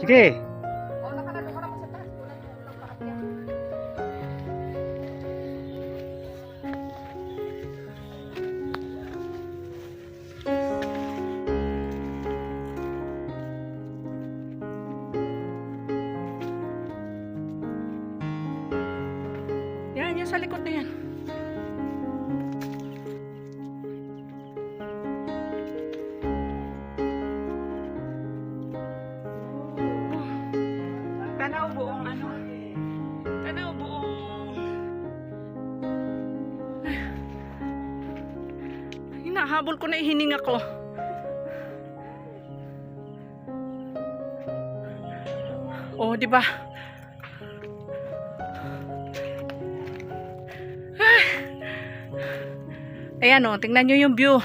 Sige. Oh, nakalalo ka naman sa taas. Kulang yung ulang paakyat. Yan, yan sa likod na yan. Tanaw buong ano. Tanaw buong. Hinahabol ko na ihininga ko. Oh, di ba? Ayan oh, tingnan nyo yung view.